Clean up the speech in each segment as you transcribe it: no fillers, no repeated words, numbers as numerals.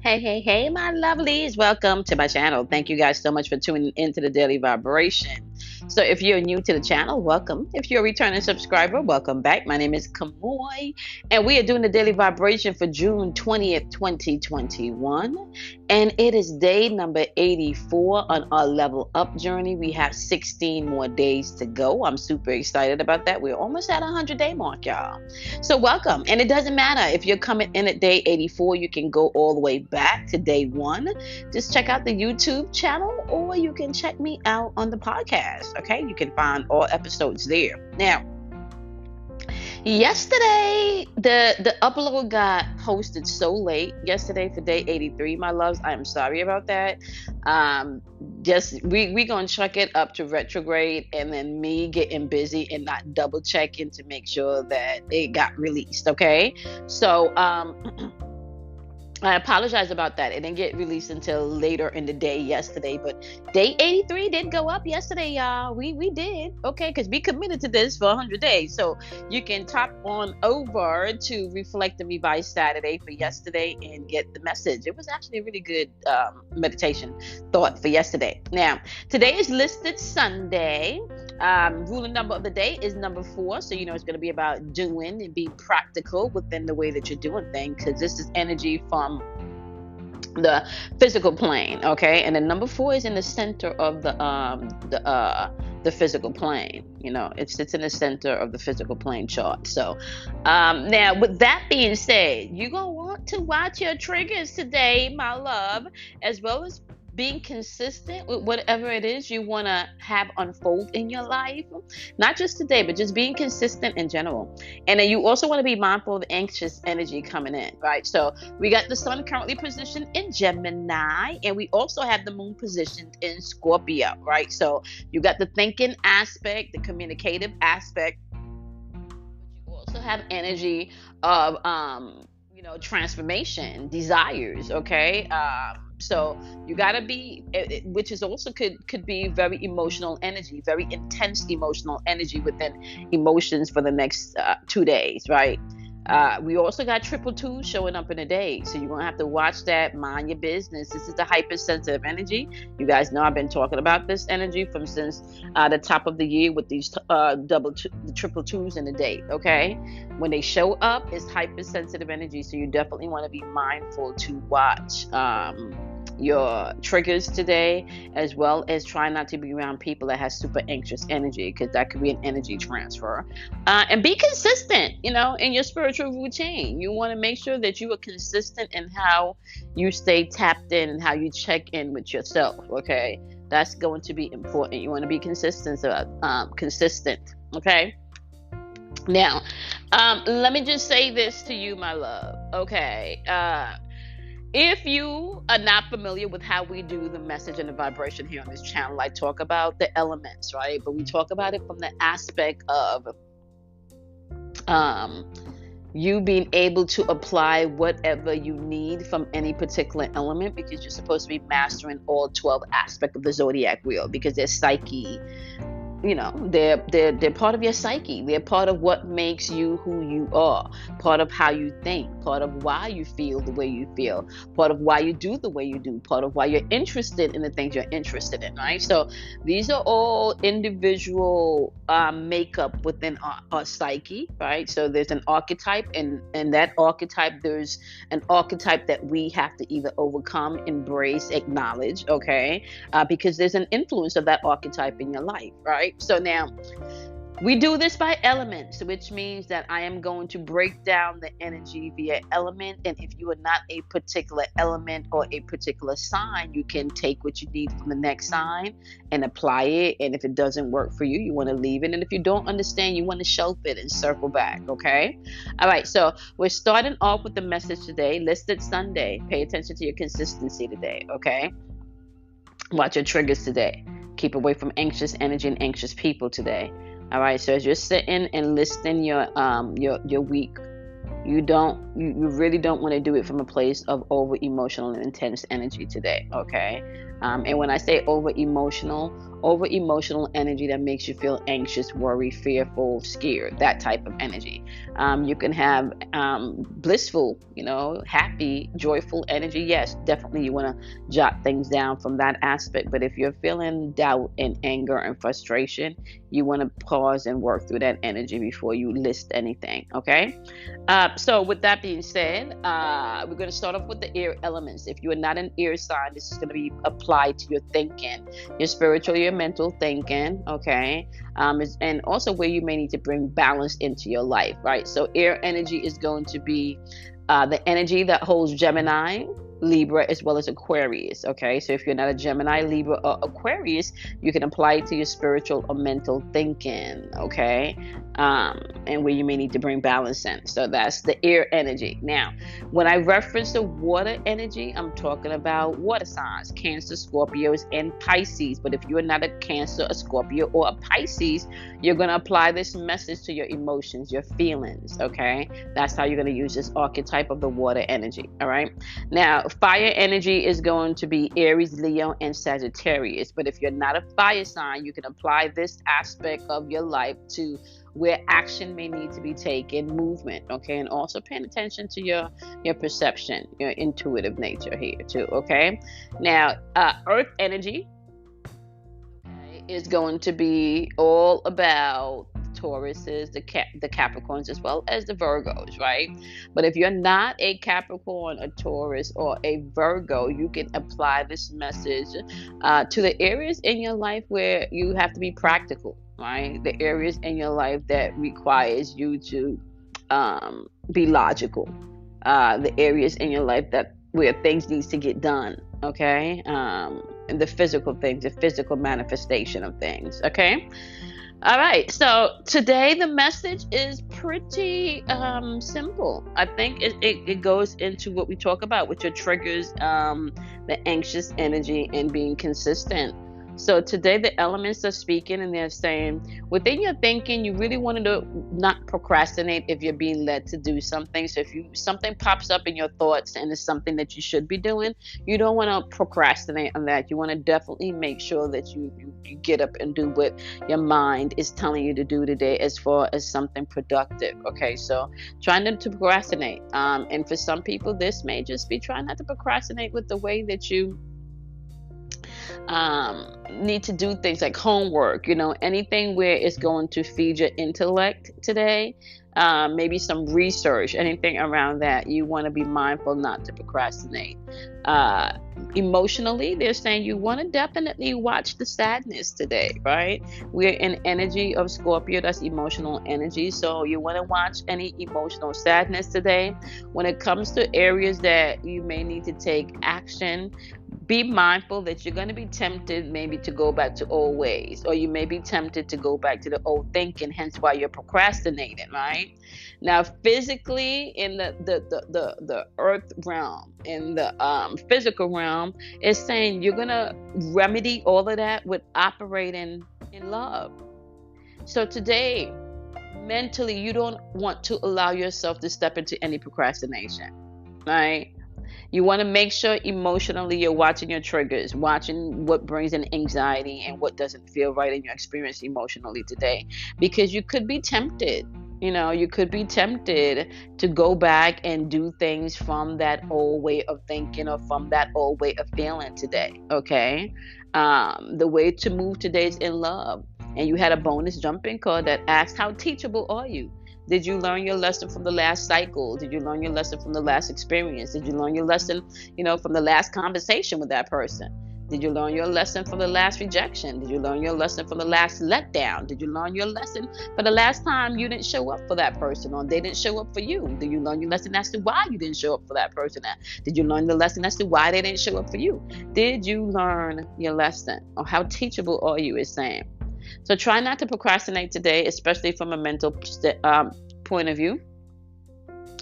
Hey, my lovelies. Welcome to my channel. Thank you guys so much for tuning into the Daily Vibration. So, if you're new to the channel, welcome. If you're a returning subscriber, welcome back. My name is Kamoy, and we are doing the Daily Vibration for June 20th, 2021. And it is day number 84 on our level up journey. We have 16 more days to go. I'm super excited about that. We're almost at a 100-day mark, y'all. So welcome. And it doesn't matter if you're coming in at day 84, you can go all the way back to day one. Just check out the YouTube channel or you can check me out on the podcast. Okay. You can find all episodes there. Now, yesterday, the upload got posted so late yesterday for day 83, my loves. I am sorry about that. Um, just we gonna check it up to retrograde and then me getting busy and not double checking to make sure that it got released. Okay. So I apologize about that. It didn't get released until later in the day yesterday, but day 83 did go up yesterday, y'all. We did. Okay, because we committed to this for 100 days. So you can tap on over to Reflect and Revise Saturday for yesterday and get the message. It was actually a really good meditation thought for yesterday. Now, today is listed Sunday. Ruling number of the day is number 4. So, it's going to be about doing and being practical within the way that you're doing things, because this is energy from the physical plane. Okay. And then number 4 is in the center of the physical plane. It sits in the center of the physical plane chart. So, now with that being said, you're going to want to watch your triggers today, my love, as well as being consistent with whatever it is you want to have unfold in your life, not just today, but just being consistent in general. And then you also want to be mindful of anxious energy coming in, right? So we got the sun currently positioned in Gemini, and we also have the moon positioned in Scorpio, right? So you got the thinking aspect, the communicative aspect, but you also have energy of transformation, desires. Okay. So you got to be, which is also could be very emotional energy, very intense emotional energy within emotions for the next 2 days, right? We also got triple twos showing up in a day, so you're gonna have to watch that. Mind your business. This is the hypersensitive energy. You guys know I've been talking about this energy from since the top of the year with these the triple twos in a day. Okay, when they show up, it's hypersensitive energy, so you definitely want to be mindful to watch your triggers today, as well as try not to be around people that has super anxious energy, because that could be an energy transfer. And be consistent, in your spiritual routine. You want to make sure that you are consistent in how you stay tapped in and how you check in with yourself. Okay, that's going to be important. You want to be consistent. Okay. Now, let me just say this to you, my love. Okay. If you are not familiar with how we do the message and the vibration here on this channel, I talk about the elements, right? But we talk about it from the aspect of you being able to apply whatever you need from any particular element, because you're supposed to be mastering all 12 aspects of the zodiac wheel, because there's psyche. They're part of your psyche. They're part of what makes you who you are, part of how you think, part of why you feel the way you feel, part of why you do the way you do, part of why you're interested in the things you're interested in, right? So these are all individual makeup within our psyche, right? So there's an archetype, and that archetype, there's an archetype that we have to either overcome, embrace, acknowledge, okay? Because there's an influence of that archetype in your life, right? So now we do this by elements, which means that I am going to break down the energy via element. And if you are not a particular element or a particular sign, you can take what you need from the next sign and apply it. And if it doesn't work for you, you want to leave it. And if you don't understand, you want to shelf it and circle back. Okay. All right. So we're starting off with the message today, listed Sunday. Pay attention to your consistency today. Okay. Watch your triggers today. Keep away from anxious energy and anxious people today. All right. So as you're sitting and listing your week You really don't want to do it from a place of over emotional and intense energy today. Okay. And when I say over emotional energy that makes you feel anxious, worried, fearful, scared, that type of energy. You can have blissful, happy, joyful energy. Yes, definitely you want to jot things down from that aspect. But if you're feeling doubt and anger and frustration, you want to pause and work through that energy before you list anything. Okay. So with that being said, we're going to start off with the air elements. If you are not an air sign, this is going to be applied to your thinking, your spiritual, your mental thinking. Okay. And also where you may need to bring balance into your life, right? So air energy is going to be the energy that holds Gemini, Libra, as well as Aquarius. Okay, so if you're not a Gemini, Libra, or Aquarius, you can apply it to your spiritual or mental thinking. Okay, and where you may need to bring balance in. So that's the air energy. Now, when I reference the water energy, I'm talking about water signs: Cancer, Scorpios, and Pisces. But if you are not a Cancer, a Scorpio, or a Pisces, you're going to apply this message to your emotions, your feelings. Okay, that's how you're going to use this archetype of the water energy. All right. Now, fire energy is going to be Aries, Leo, and Sagittarius. But if you're not a fire sign, you can apply this aspect of your life to where action may need to be taken, movement. Okay, and also paying attention to your perception, your intuitive nature here too. Okay. Now, earth energy is going to be all about Tauruses, the Capricorns, as well as the Virgos, right? But if you're not a Capricorn, a Taurus, or a Virgo, you can apply this message to the areas in your life where you have to be practical, right? The areas in your life that requires you to be logical. The areas in your life that where things needs to get done, okay? And the physical things, the physical manifestation of things, okay? All right, so today the message is pretty simple. I think it goes into what we talk about with your triggers, the anxious energy, and being consistent. So today the elements are speaking and they're saying within your thinking, you really wanted to not procrastinate if you're being led to do something. So if something pops up in your thoughts and it's something that you should be doing, you don't want to procrastinate on that. You want to definitely make sure that you get up and do what your mind is telling you to do today as far as something productive. Okay, so trying not to procrastinate. And for some people, this may just be trying not to procrastinate with the way that you need to do things like homework, anything where it's going to feed your intellect today. Maybe some research, anything around that. You want to be mindful not to procrastinate. Emotionally, they're saying you want to definitely watch the sadness today, right? We're in energy of Scorpio, that's emotional energy. So you want to watch any emotional sadness today. When it comes to areas that you may need to take action, be mindful that you're going to be tempted maybe to go back to old ways, or you may be tempted to go back to the old thinking, hence why you're procrastinating, right? Now, physically, in the earth realm, in the physical realm, it's saying you're going to remedy all of that with operating in love. So today, mentally, you don't want to allow yourself to step into any procrastination, right? You want to make sure emotionally you're watching your triggers, watching what brings in anxiety and what doesn't feel right in your experience emotionally today. Because you could be tempted, you could be tempted to go back and do things from that old way of thinking or from that old way of feeling today, okay? The way to move today is in love. And you had a bonus jumping card that asks, how teachable are you? Did you learn your lesson from the last cycle? Did you learn your lesson from the last experience? Did you learn your lesson, from the last conversation with that person? Did you learn your lesson from the last rejection? Did you learn your lesson from the last letdown? Did you learn your lesson for the last time you didn't show up for that person or they didn't show up for you? Did you learn your lesson as to why you didn't show up for that person? Did you learn the lesson as to why they didn't show up for you? Did you learn your lesson? Or how teachable are you is saying. So try not to procrastinate today, especially from a mental point of view.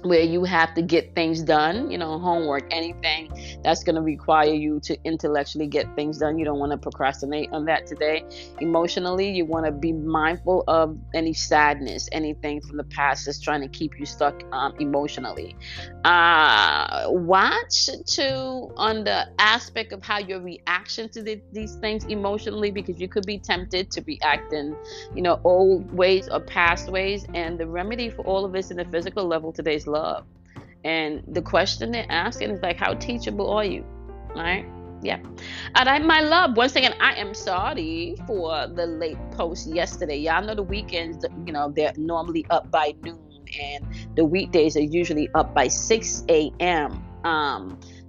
where you have to get things done, homework, anything that's going to require you to intellectually get things done. You don't want to procrastinate on that today. Emotionally, you want to be mindful of any sadness, anything from the past that's trying to keep you stuck emotionally. Watch too on the aspect of how your reaction to these things emotionally, because you could be tempted to react in old ways or past ways. And the remedy for all of this in the physical level today is love. And the question they're asking is like, how teachable are you? Right? Yeah. All right, my love. Once again, I am sorry for the late post yesterday. Y'all know the weekends, they're normally up by noon, and the weekdays are usually up by 6 a.m.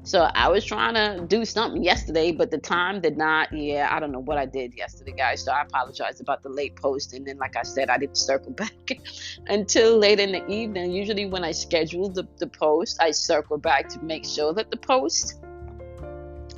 So I was trying to do something yesterday, but the time did not. Yeah, I don't know what I did yesterday, guys. So I apologize about the late post. And then, like I said, I didn't circle back until late in the evening. Usually when I schedule the post, I circle back to make sure that the post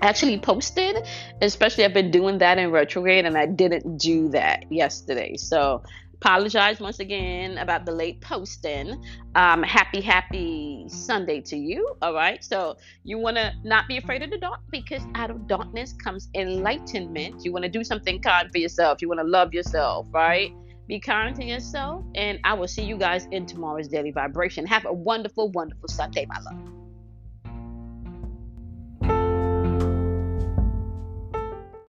actually posted. Especially, I've been doing that in retrograde, and I didn't do that yesterday. So apologize once again about the late posting. Happy Sunday to you. All right, so you want to not be afraid of the dark, because out of darkness comes enlightenment. You want to do something kind for yourself. You want to love yourself, right? Be kind to yourself, and I will see you guys in tomorrow's daily vibration. Have a wonderful Sunday, my love.